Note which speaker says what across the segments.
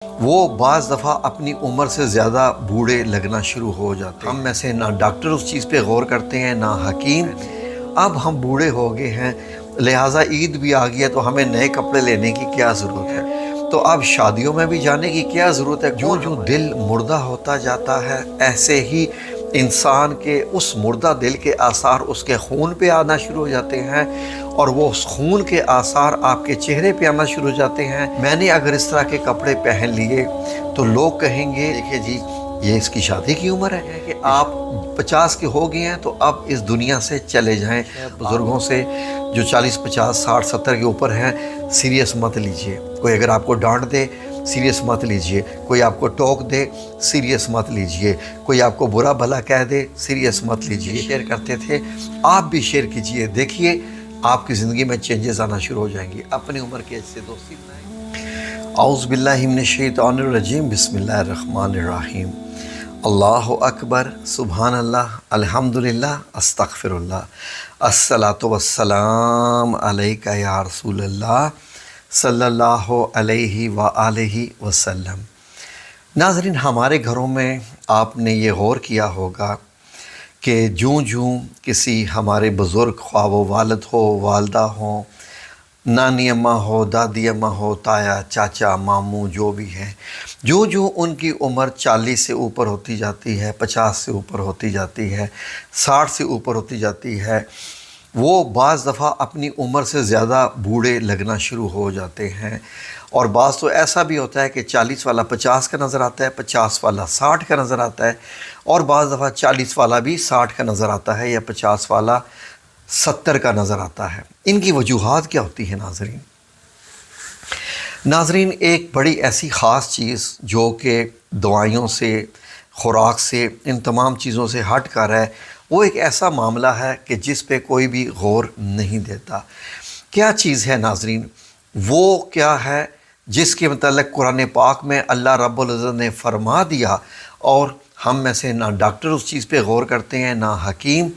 Speaker 1: وہ بعض دفعہ اپنی عمر سے زیادہ بوڑھے لگنا شروع ہو جاتے ہیں۔ ہم میں سے نہ ڈاکٹر اس چیز پہ غور کرتے ہیں نہ حکیم۔ اب ہم بوڑھے ہو گئے ہیں، لہٰذا عید بھی آ گئی ہے تو ہمیں نئے کپڑے لینے کی کیا ضرورت ہے؟ تو اب شادیوں میں بھی جانے کی کیا ضرورت ہے؟ جو دل مردہ ہوتا جاتا ہے ایسے ہی انسان کے اس مردہ دل کے آثار اس کے خون پہ آنا شروع ہو جاتے ہیں، اور وہ اس خون کے آثار آپ کے چہرے پہ آنا شروع ہو جاتے ہیں۔ میں نے اگر اس طرح کے کپڑے پہن لیے تو لوگ کہیں گے دیکھیں جی یہ اس کی شادی کی عمر ہے کہ آپ 50 کے ہو گئے ہیں تو اب اس دنیا سے چلے جائیں۔ بزرگوں سے جو 40 50 60 70 کے اوپر ہیں سیریس مت لیجئے۔ کوئی اگر آپ کو ڈانٹ دے سیریس مت لیجئے، کوئی آپ کو ٹوک دے سیریس مت لیجئے، کوئی آپ کو برا بھلا کہہ دے سیریس مت لیجئے۔ شیئر کرتے تھے، آپ بھی شیئر کیجئے، دیکھیے آپ کی زندگی میں چینجز آنا شروع ہو جائیں گی۔ اپنی عمر کے سے دوستی بنائیں۔ اعوذ باللہ من الشیطان الرجیم، بسم اللہ الرحمن الرحیم۔ اللہ اکبر، سبحان اللہ، الحمدللہ، استغفر اللہ، الصلاۃ والسلام علیک یا رسول اللہ صلی اللہ علیہ وآلہ وسلم۔ ناظرین، ہمارے گھروں میں آپ نے یہ غور کیا ہوگا کہ جوں کسی ہمارے بزرگ، خواہ وہ والد ہو، والدہ ہوں، نانی اماں ہو، دادی اماں ہو، تایا، چاچا، ماموں جو بھی ہیں، جو ان کی عمر 40 سے اوپر ہوتی جاتی ہے، 50 سے اوپر ہوتی جاتی ہے، 60 سے اوپر ہوتی جاتی ہے، وہ بعض دفعہ اپنی عمر سے زیادہ بوڑھے لگنا شروع ہو جاتے ہیں۔ اور بعض تو ایسا بھی ہوتا ہے کہ 40 والا 50 کا نظر آتا ہے، 50 والا 60 کا نظر آتا ہے، اور بعض دفعہ 40 والا بھی 60 کا نظر آتا ہے، یا 50 والا 70 کا نظر آتا ہے۔ ان کی وجوہات کیا ہوتی ہیں ناظرین؟ ایک بڑی ایسی خاص چیز جو کہ دوائیوں سے، خوراک سے، ان تمام چیزوں سے ہٹ کر ہے، وہ ایک ایسا معاملہ ہے کہ جس پہ کوئی بھی غور نہیں دیتا۔ کیا چیز ہے ناظرین؟ وہ کیا ہے جس کے متعلق قرآن پاک میں اللہ رب العزت نے فرما دیا، اور ہم میں سے نہ ڈاکٹر اس چیز پہ غور کرتے ہیں نہ حکیم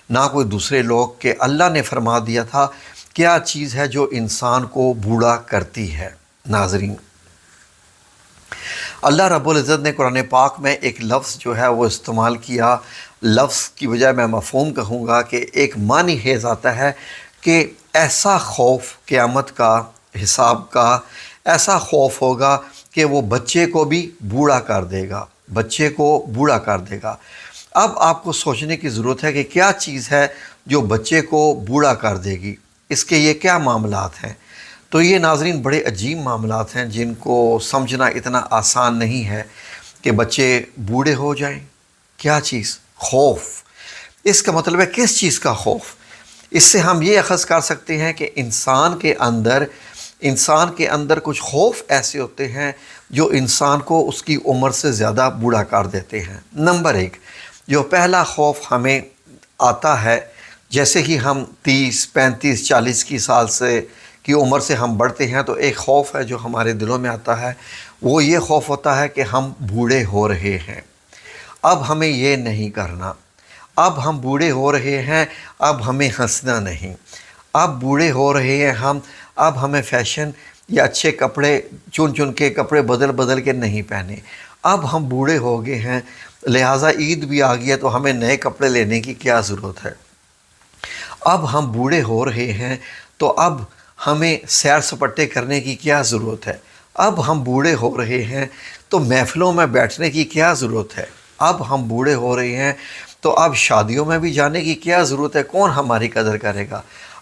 Speaker 1: نہ کوئی دوسرے لوگ، کہ اللہ نے فرما دیا تھا کیا چیز ہے جو انسان کو بوڑھا کرتی ہے؟ ناظرین، اللہ رب العزت نے قرآن پاک میں ایک لفظ جو ہے وہ استعمال کیا۔ لفظ کی بجائے میں مفہوم کہوں گا کہ ایک معنی خیز آتا ہے کہ ایسا خوف قیامت کا، حساب کا، ایسا خوف ہوگا کہ وہ بچے کو بھی بوڑھا کر دے گا، بچے کو بوڑھا کر دے گا۔ اب آپ کو سوچنے کی ضرورت ہے کہ کیا چیز ہے جو بچے کو بوڑھا کر دے گی، اس کے یہ کیا معاملات ہیں؟ تو یہ ناظرین بڑے عجیب معاملات ہیں جن کو سمجھنا اتنا آسان نہیں ہے کہ بچے بوڑھے ہو جائیں۔ کیا چیز؟ خوف۔ اس کا مطلب ہے کس چیز کا خوف؟ اس سے ہم یہ اخذ کر سکتے ہیں کہ انسان کے اندر کچھ خوف ایسے ہوتے ہیں جو انسان کو اس کی عمر سے زیادہ بوڑھا کر دیتے ہیں۔ نمبر 1، جو پہلا خوف ہمیں آتا ہے جیسے ہی ہم 30 35 40 کی عمر سے ہم بڑھتے ہیں، تو ایک خوف ہے جو ہمارے دلوں میں آتا ہے، وہ یہ خوف ہوتا ہے کہ ہم بوڑھے ہو رہے ہیں، اب ہمیں یہ نہیں کرنا، اب ہم بوڑھے ہو رہے ہیں، اب ہمیں ہنسنا نہیں، اب بوڑھے ہو رہے ہیں ہم، اب ہمیں فیشن یا اچھے کپڑے چن کے کپڑے بدل کے نہیں پہنے، اب ہم بوڑھے ہو گئے ہیں، لہٰذا عید بھی آ گئی ہے تو ہمیں نئے کپڑے لینے کی کیا ضرورت ہے؟ اب ہم بوڑھے ہو رہے ہیں تو اب ہمیں سیر سپاٹے کرنے کی کیا ضرورت ہے؟ اب ہم بوڑھے ہو رہے ہیں تو محفلوں میں بیٹھنے کی کیا ضرورت ہے؟ اب ہم بوڑھے ہو رہے ہیں تو اب شادیوں میں بھی جانے کی کیا ضرورت ہے؟ کون ہماری قدر کرے گا؟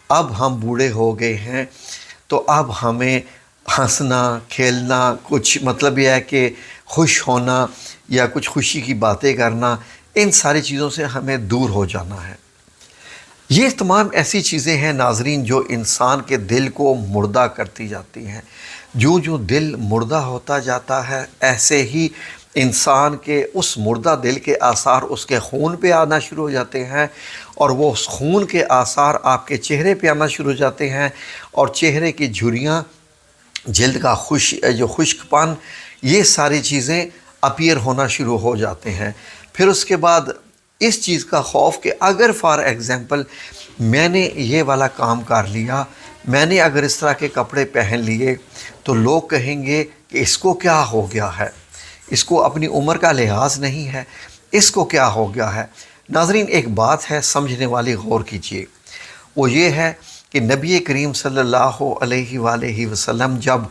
Speaker 1: اب ہم بوڑھے ہو گئے ہیں تو اب ہمیں ہنسنا، کھیلنا، کچھ مطلب یہ ہے کہ خوش ہونا یا کچھ خوشی کی باتیں کرنا، ان ساری چیزوں سے ہمیں دور ہو جانا ہے۔ یہ تمام ایسی چیزیں ہیں ناظرین جو انسان کے دل کو مردہ کرتی جاتی ہیں۔ جو دل مردہ ہوتا جاتا ہے ایسے ہی انسان کے اس مردہ دل کے آثار اس کے خون پہ آنا شروع ہو جاتے ہیں، اور وہ اس خون کے آثار آپ کے چہرے پہ آنا شروع ہو جاتے ہیں، اور چہرے کی جھریاں، جلد کا جو خشک پن، یہ ساری چیزیں اپیئر ہونا شروع ہو جاتے ہیں۔ پھر اس کے بعد اس چیز کا خوف کہ اگر فار ایگزامپل میں نے یہ والا کام کر لیا، میں نے اگر اس طرح کے کپڑے پہن لیے تو لوگ کہیں گے کہ کہ اس کو کیا ہو گیا ہے، اس کو اپنی عمر کا لحاظ نہیں ہے، اس کو کیا ہو گیا ہے۔ ناظرین ایک بات ہے سمجھنے والی، غور کیجئے، وہ یہ ہے کہ نبی کریم صلی اللہ علیہ وآلہ وسلم جب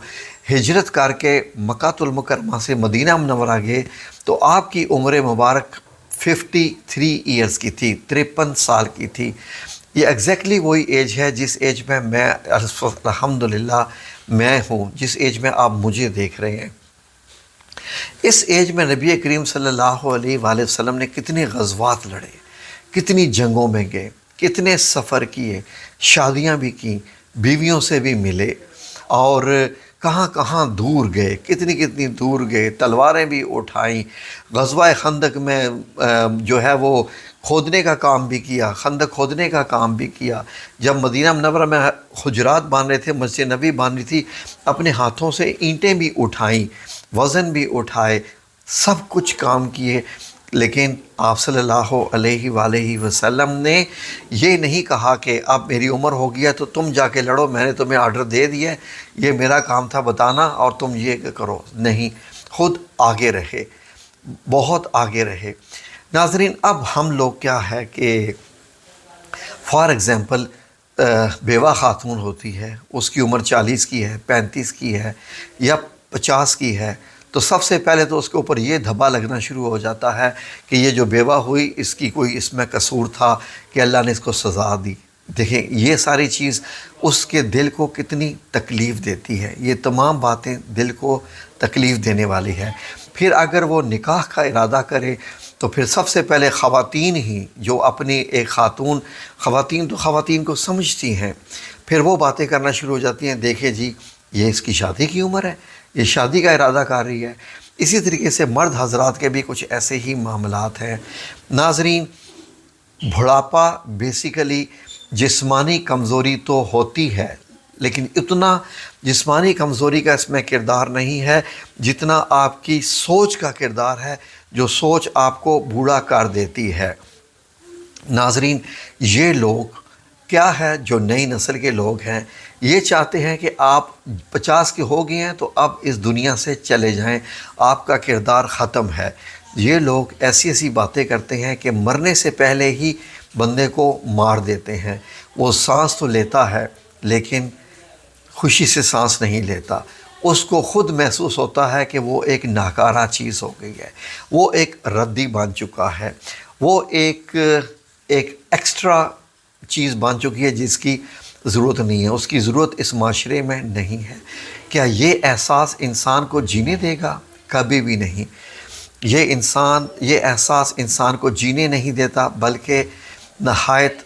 Speaker 1: ہجرت کر کے مکہ المکرمہ سے مدینہ منورہ گئے تو آپ کی عمر مبارک 53 ایئرز کی تھی، 53 سال کی تھی۔ یہ ایگزیکٹلی وہی ایج ہے جس ایج میں الحمدللہ میں ہوں، جس ایج میں آپ مجھے دیکھ رہے ہیں۔ اس ایج میں نبی کریم صلی اللہ علیہ وآلہ وسلم نے کتنے غزوات لڑے، کتنی جنگوں میں گئے، کتنے سفر کیے، شادیاں بھی کیں، بیویوں سے بھی ملے، اور کہاں کہاں دور گئے، کتنی دور گئے، تلواریں بھی اٹھائیں، غزوہ خندق میں جو ہے وہ کھودنے کا کام بھی کیا، خندق کھودنے کا کام بھی کیا۔ جب مدینہ منورہ میں حجرات بان رہے تھے، مسجد نبی بان رہی تھی، اپنے ہاتھوں سے اینٹیں بھی اٹھائیں، وزن بھی اٹھائے، سب کچھ کام کیے۔ لیکن آپ صلی اللہ علیہ وآلہ وسلم نے یہ نہیں کہا کہ اب میری عمر ہو گیا تو تم جا کے لڑو، میں نے تمہیں آرڈر دے دیا ہے، یہ میرا کام تھا بتانا اور تم یہ کرو، نہیں، خود آگے رہے، بہت آگے رہے۔ ناظرین اب ہم لوگ کیا ہے کہ فار ایگزامپل بیوہ خاتون ہوتی ہے، اس کی عمر 40 کی ہے، 35 کی ہے یا 50 کی ہے، تو سب سے پہلے تو اس کے اوپر یہ دھبا لگنا شروع ہو جاتا ہے کہ یہ جو بیوہ ہوئی اس کی کوئی اس میں قصور تھا کہ اللہ نے اس کو سزا دی۔ دیکھیں یہ ساری چیز اس کے دل کو کتنی تکلیف دیتی ہے، یہ تمام باتیں دل کو تکلیف دینے والی ہے۔ پھر اگر وہ نکاح کا ارادہ کرے تو پھر سب سے پہلے خواتین ہی جو اپنی ایک خواتین تو خواتین کو سمجھتی ہیں، پھر وہ باتیں کرنا شروع ہو جاتی ہیں، دیکھیں جی یہ اس کی شادی کی عمر ہے، یہ شادی کا ارادہ کر رہی ہے۔ اسی طریقے سے مرد حضرات کے بھی کچھ ایسے ہی معاملات ہیں۔ ناظرین بڑھاپا بیسیکلی جسمانی کمزوری تو ہوتی ہے، لیکن اتنا جسمانی کمزوری کا اس میں کردار نہیں ہے جتنا آپ کی سوچ کا کردار ہے، جو سوچ آپ کو بوڑھا کر دیتی ہے۔ ناظرین یہ لوگ کیا ہے، جو نئی نسل کے لوگ ہیں، یہ چاہتے ہیں کہ آپ 50 کے ہو گئے ہیں تو اب اس دنیا سے چلے جائیں، آپ کا کردار ختم ہے۔ یہ لوگ ایسی باتیں کرتے ہیں کہ مرنے سے پہلے ہی بندے کو مار دیتے ہیں۔ وہ سانس تو لیتا ہے لیکن خوشی سے سانس نہیں لیتا، اس کو خود محسوس ہوتا ہے کہ وہ ایک ناکارہ چیز ہو گئی ہے، وہ ایک ردی بن چکا ہے، وہ ایک ایکسٹرا چیز بن چکی ہے جس کی ضرورت نہیں ہے، اس کی ضرورت اس معاشرے میں نہیں ہے۔ کیا یہ احساس انسان کو جینے دے گا؟ کبھی بھی نہیں۔ یہ احساس انسان کو جینے نہیں دیتا، بلکہ نہایت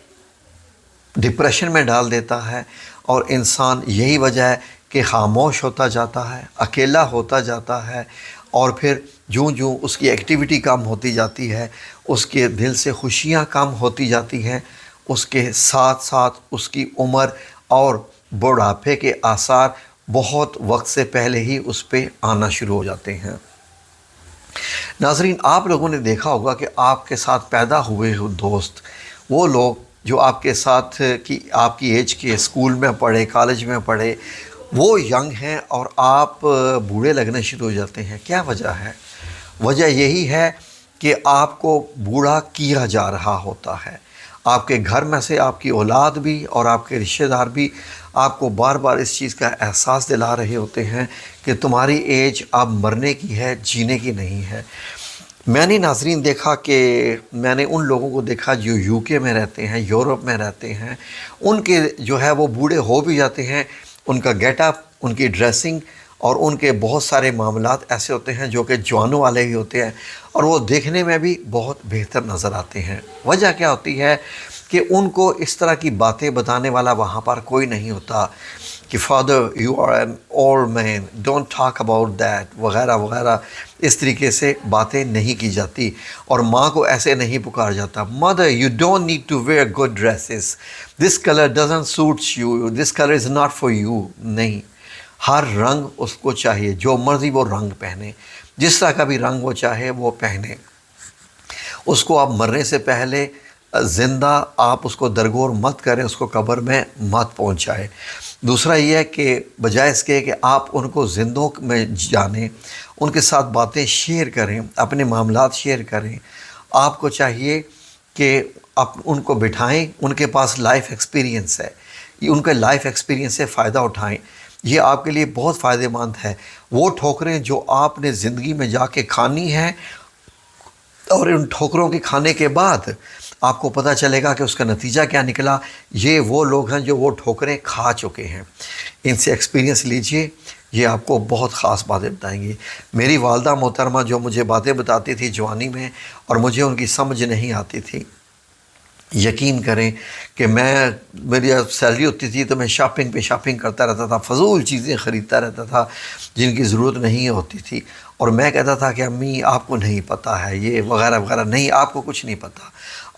Speaker 1: ڈپریشن میں ڈال دیتا ہے، اور انسان یہی وجہ ہے کہ خاموش ہوتا جاتا ہے، اکیلا ہوتا جاتا ہے، اور پھر جوں اس کی ایکٹیویٹی کم ہوتی جاتی ہے، اس کے دل سے خوشیاں کم ہوتی جاتی ہیں، اس کے ساتھ ساتھ اس کی عمر اور بڑھاپے کے آثار بہت وقت سے پہلے ہی اس پہ آنا شروع ہو جاتے ہیں۔ ناظرین آپ لوگوں نے دیکھا ہوگا کہ آپ کے ساتھ پیدا ہوئے دوست، وہ لوگ جو آپ کے ساتھ آپ کی ایج کے اسکول میں پڑھے، کالج میں پڑھے، وہ ینگ ہیں اور آپ بوڑھے لگنے شروع ہو جاتے ہیں۔ کیا وجہ ہے؟ وجہ یہی ہے کہ آپ کو بوڑھا کیا جا رہا ہوتا ہے۔ آپ کے گھر میں سے آپ کی اولاد بھی اور آپ کے رشتہ دار بھی آپ کو بار بار اس چیز کا احساس دلا رہے ہوتے ہیں کہ تمہاری ایج اب مرنے کی ہے، جینے کی نہیں ہے۔ میں نے ناظرین دیکھا کہ میں نے ان لوگوں کو دیکھا جو یو کے میں رہتے ہیں، یورپ میں رہتے ہیں، ان کے جو ہے وہ بوڑھے ہو بھی جاتے ہیں، ان کا گیٹ اپ، ان کی ڈریسنگ اور ان کے بہت سارے معاملات ایسے ہوتے ہیں جو کہ جوانوں والے ہی ہوتے ہیں، اور وہ دیکھنے میں بھی بہت بہتر نظر آتے ہیں۔ وجہ کیا ہوتی ہے کہ ان کو اس طرح کی باتیں بتانے والا وہاں پر کوئی نہیں ہوتا کہ father you are an old man, don't talk about that وغیرہ وغیرہ، اس طریقے سے باتیں نہیں کی جاتی، اور ماں کو ایسے نہیں پکار جاتا، mother you don't need to wear good dresses, this colour doesn't suits you, this colour is not for you. نہیں، ہر رنگ اس کو چاہیے، جو مرضی وہ رنگ پہنے، جس طرح کا بھی رنگ وہ چاہے وہ پہنے، اس کو آپ مرنے سے پہلے زندہ آپ اس کو درگور مت کریں، اس کو قبر میں مت پہنچائے۔ دوسرا یہ ہے کہ بجائے اس کے کہ آپ ان کو زندوں میں جانیں، ان کے ساتھ باتیں شیئر کریں، اپنے معاملات شیئر کریں، آپ کو چاہیے کہ آپ ان کو بٹھائیں، ان کے پاس لائف ایکسپیرینس ہے، ان کے لائف ایکسپیرینس سے فائدہ اٹھائیں، یہ آپ کے لیے بہت فائدہ مند ہے۔ وہ ٹھوکریں جو آپ نے زندگی میں جا کے کھانی ہیں، اور ان ٹھوکروں کے کھانے کے بعد آپ کو پتہ چلے گا کہ اس کا نتیجہ کیا نکلا، یہ وہ لوگ ہیں جو وہ ٹھوکریں کھا چکے ہیں۔ ان سے ایکسپیرینس لیجئے، یہ آپ کو بہت خاص باتیں بتائیں گی۔ میری والدہ محترمہ جو مجھے باتیں بتاتی تھی جوانی میں، اور مجھے ان کی سمجھ نہیں آتی تھی، یقین کریں کہ میری سیلری ہوتی تھی تو میں شاپنگ پہ شاپنگ کرتا رہتا تھا، فضول چیزیں خریدتا رہتا تھا جن کی ضرورت نہیں ہوتی تھی، اور میں کہتا تھا کہ امی آپ کو نہیں پتہ ہے یہ وغیرہ وغیرہ، نہیں آپ کو کچھ نہیں پتہ۔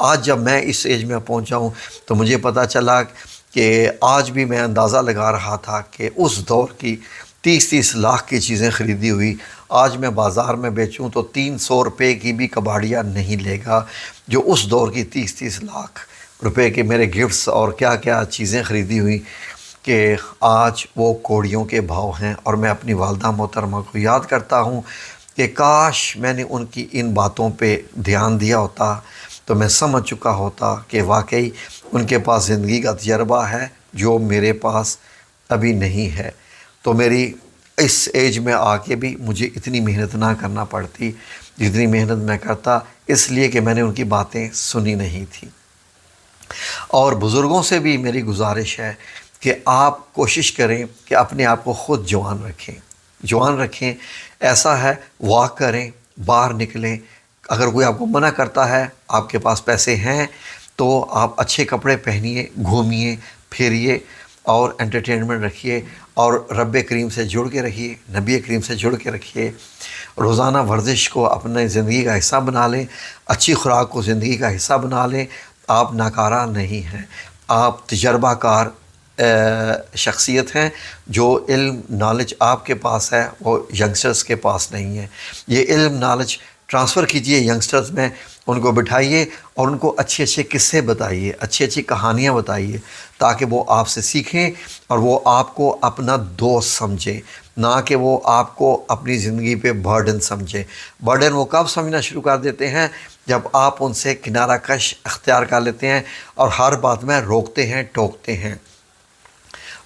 Speaker 1: آج جب میں اس ایج میں پہنچا ہوں تو مجھے پتہ چلا کہ آج بھی میں اندازہ لگا رہا تھا کہ اس دور کی 30 لاکھ کی چیزیں خریدی ہوئی آج میں بازار میں بیچوں تو 300 روپے کی بھی کباڑیا نہیں لے گا، جو اس دور کی 30 لاکھ روپے کے میرے گفٹس اور کیا کیا چیزیں خریدی ہوئی کہ آج وہ کوڑیوں کے بھاؤ ہیں۔ اور میں اپنی والدہ محترمہ کو یاد کرتا ہوں کہ کاش میں نے ان کی ان باتوں پہ دھیان دیا ہوتا تو میں سمجھ چکا ہوتا کہ واقعی ان کے پاس زندگی کا تجربہ ہے جو میرے پاس ابھی نہیں ہے، تو میری اس ایج میں آ کے بھی مجھے اتنی محنت نہ کرنا پڑتی جتنی محنت میں کرتا، اس لیے کہ میں نے ان کی باتیں سنی نہیں تھی۔ اور بزرگوں سے بھی میری گزارش ہے کہ آپ کوشش کریں کہ اپنے آپ کو خود جوان رکھیں، ایسا ہے واک کریں، باہر نکلیں، اگر کوئی آپ کو منع کرتا ہے، آپ کے پاس پیسے ہیں تو آپ اچھے کپڑے پہنیے، گھومیے پھریے اور انٹرٹینمنٹ رکھیے، اور رب کریم سے جڑ کے رکھیے، نبی کریم سے جڑ کے رکھیے، روزانہ ورزش کو اپنے زندگی کا حصہ بنا لیں، اچھی خوراک کو زندگی کا حصہ بنا لیں۔ آپ ناکارہ نہیں ہیں، آپ تجربہ کار شخصیت ہیں، جو علم نالج آپ کے پاس ہے وہ ینگسٹرز کے پاس نہیں ہے۔ یہ علم نالج ٹرانسفر کیجئے ینگسٹرز میں، ان کو بٹھائیے اور ان کو اچھے اچھے قصے بتائیے، اچھی اچھی کہانیاں بتائیے، تاکہ وہ آپ سے سیکھیں اور وہ آپ کو اپنا دوست سمجھیں، نہ کہ وہ آپ کو اپنی زندگی پہ برڈن سمجھیں۔ برڈن وہ کب سمجھنا شروع کر دیتے ہیں جب آپ ان سے کنارہ کش اختیار کر لیتے ہیں اور ہر بات میں روکتے ہیں، ٹوکتے ہیں۔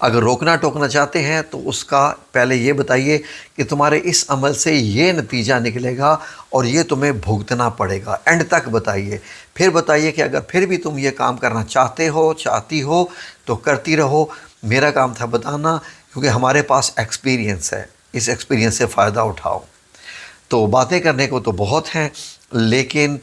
Speaker 1: اگر روکنا ٹوکنا چاہتے ہیں تو اس کا پہلے یہ بتائیے کہ تمہارے اس عمل سے یہ نتیجہ نکلے گا اور یہ تمہیں بھگتنا پڑے گا، اینڈ تک بتائیے۔ پھر بتائیے کہ اگر پھر بھی تم یہ کام کرنا چاہتی ہو تو کرتی رہو، میرا کام تھا بتانا، کیونکہ ہمارے پاس ایکسپیرینس ہے، اس ایکسپیرینس سے فائدہ اٹھاؤ۔ تو باتیں کرنے کو تو بہت ہیں، لیکن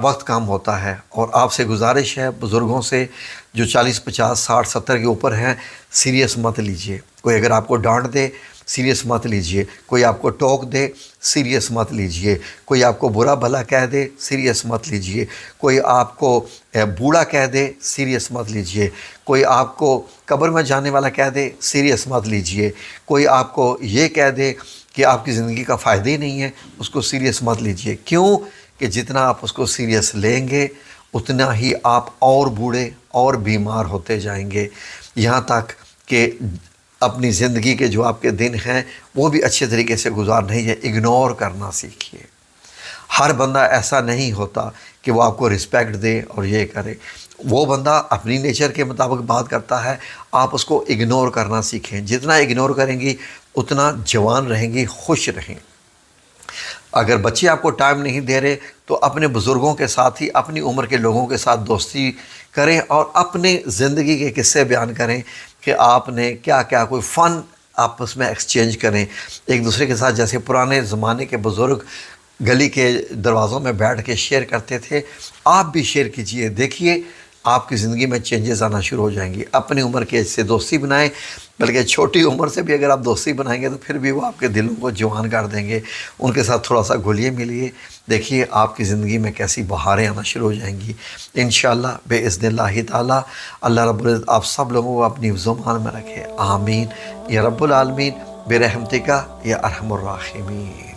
Speaker 1: وقت کم ہوتا ہے، اور آپ سے گزارش ہے بزرگوں سے جو 40 50 60 70 کے اوپر ہیں، سیریس مت لیجئے۔ کوئی اگر آپ کو ڈانٹ دے سیریس مت لیجئے، کوئی آپ کو ٹوک دے سیریس مت لیجئے، کوئی آپ کو برا بھلا کہہ دے سیریس مت لیجئے، کوئی آپ کو بوڑھا کہہ دے سیریس مت لیجئے، کوئی آپ کو قبر میں جانے والا کہہ دے سیریس مت لیجئے، کوئی آپ کو یہ کہہ دے کہ آپ کی زندگی کا فائدہ ہی نہیں ہے، اس کو سیریس مت لیجئے۔ کیوں کہ جتنا آپ اس کو سیریس لیں گے اتنا ہی آپ اور بوڑھے اور بیمار ہوتے جائیں گے، یہاں تک کہ اپنی زندگی کے جو آپ کے دن ہیں وہ بھی اچھے طریقے سے گزارنے ہے، اگنور کرنا سیکھیے۔ ہر بندہ ایسا نہیں ہوتا کہ وہ آپ کو رسپیکٹ دے اور یہ کرے، وہ بندہ اپنی نیچر کے مطابق بات کرتا ہے، آپ اس کو اگنور کرنا سیکھیں۔ جتنا اگنور کریں گی اتنا جوان رہیں گی، خوش رہیں۔ اگر بچے آپ کو ٹائم نہیں دے رہے تو اپنے بزرگوں کے ساتھ ہی اپنی عمر کے لوگوں کے ساتھ دوستی کریں اور اپنے زندگی کے قصے بیان کریں کہ آپ نے کیا کیا، کوئی فن آپس میں ایکسچینج کریں ایک دوسرے کے ساتھ، جیسے پرانے زمانے کے بزرگ گلی کے دروازوں میں بیٹھ کے شیئر کرتے تھے، آپ بھی شیئر کیجئے، دیکھیے آپ کی زندگی میں چینجز آنا شروع ہو جائیں گی۔ اپنی عمر کے سے دوستی بنائیں، بلکہ چھوٹی عمر سے بھی اگر آپ دوستی بنائیں گے تو پھر بھی وہ آپ کے دلوں کو جوان کر دیں گے، ان کے ساتھ تھوڑا سا گھلیے ملیے، دیکھیے آپ کی زندگی میں کیسی بہاریں آنا شروع ہو جائیں گی انشاءاللہ باذن اللہ تعالی۔ اللہ رب العزت آپ سب لوگوں کو اپنی زمان میں رکھے، آمین یا رب العالمین، برحمتک یا ارحم الراحمین۔